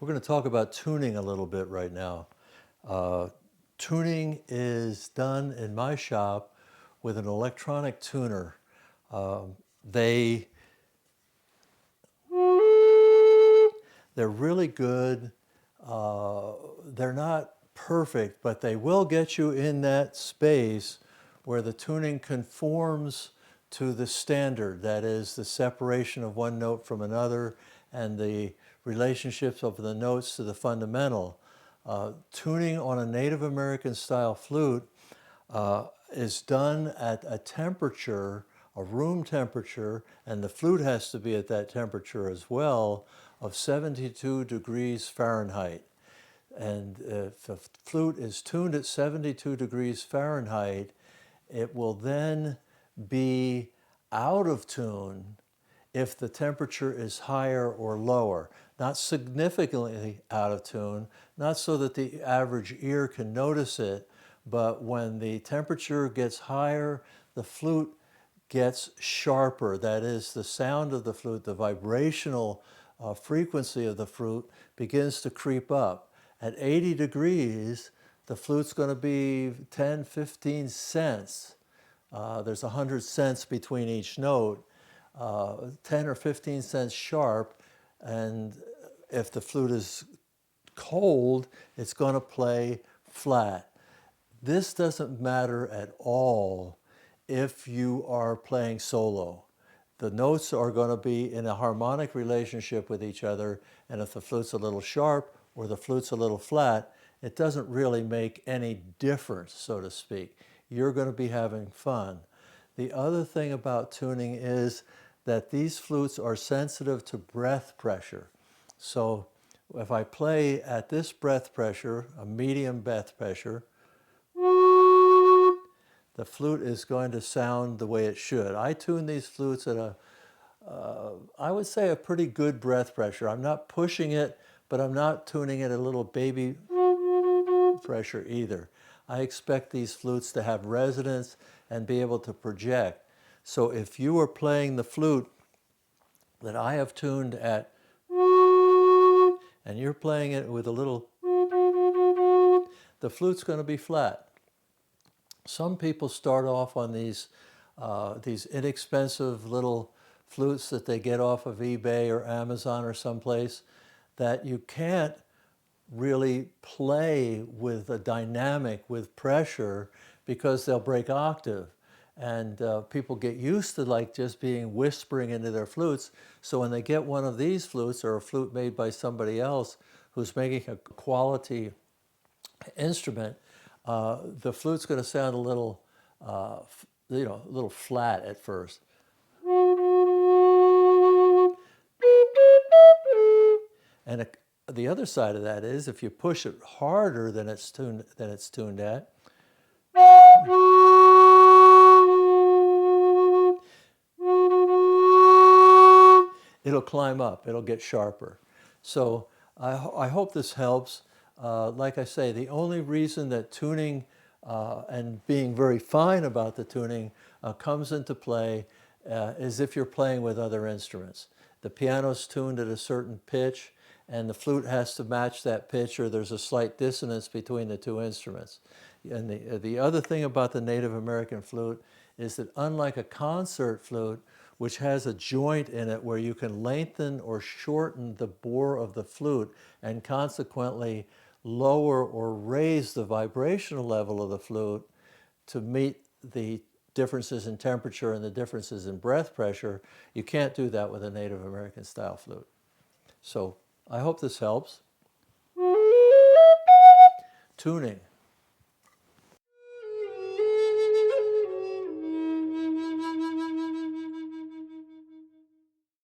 We're going to talk about tuning a little bit right now. Uh, Tuning is done in my shop with an electronic tuner. They they're really good. They're not perfect, but they will get you in that space where the tuning conforms to the standard. That is the separation of one note from another and the relationships of the notes to the fundamental. Tuning on a Native American style flute is done at a temperature, a room temperature, and the flute has to be at that temperature as well, of 72 degrees Fahrenheit. And if the flute is tuned at 72 degrees Fahrenheit, it will then be out of tune if the temperature is higher or lower. Not significantly out of tune, not so that the average ear can notice it, but when the temperature gets higher, the flute gets sharper. That is, the sound of the flute, the vibrational frequency of the flute begins to creep up. At 80 degrees, the flute's going to be 10, 15 cents. There's 100 cents between each note, 10 or 15 cents sharp, and if the flute is cold, it's going to play flat. This doesn't matter at all if you are playing solo. The notes are going to be in a harmonic relationship with each other, and if the flute's a little sharp or the flute's a little flat, it doesn't really make any difference, so to speak. You're going to be having fun. The other thing about tuning is that these flutes are sensitive to breath pressure. So if I play at this breath pressure, a medium breath pressure, the flute is going to sound the way it should. I tune these flutes at I would say a pretty good breath pressure. I'm not pushing it, but I'm not tuning it at a little baby pressure either. I expect these flutes to have resonance and be able to project. So if you are playing the flute that I have tuned at, and you're playing it with a little, the flute's going to be flat. Some people start off on these inexpensive little flutes that they get off of eBay or Amazon or someplace that you can't really play with a dynamic, with pressure, because they'll break octave. And people get used to like just being whispering into their flutes. So when they get one of these flutes or a flute made by somebody else who's making a quality instrument, the flute's going to sound a little, a little flat at first. And the other side of that is if you push it harder than it's tuned at, it'll climb up, it'll get sharper. So I hope this helps. Like I say, the only reason that tuning and being very fine about the tuning comes into play is if you're playing with other instruments. The piano's tuned at a certain pitch, and the flute has to match that pitch, or there's a slight dissonance between the two instruments. And the other thing about the Native American flute is that unlike a concert flute, which has a joint in it where you can lengthen or shorten the bore of the flute and consequently lower or raise the vibrational level of the flute to meet the differences in temperature and the differences in breath pressure, you can't do that with a Native American style flute. So I hope this helps. Tuning.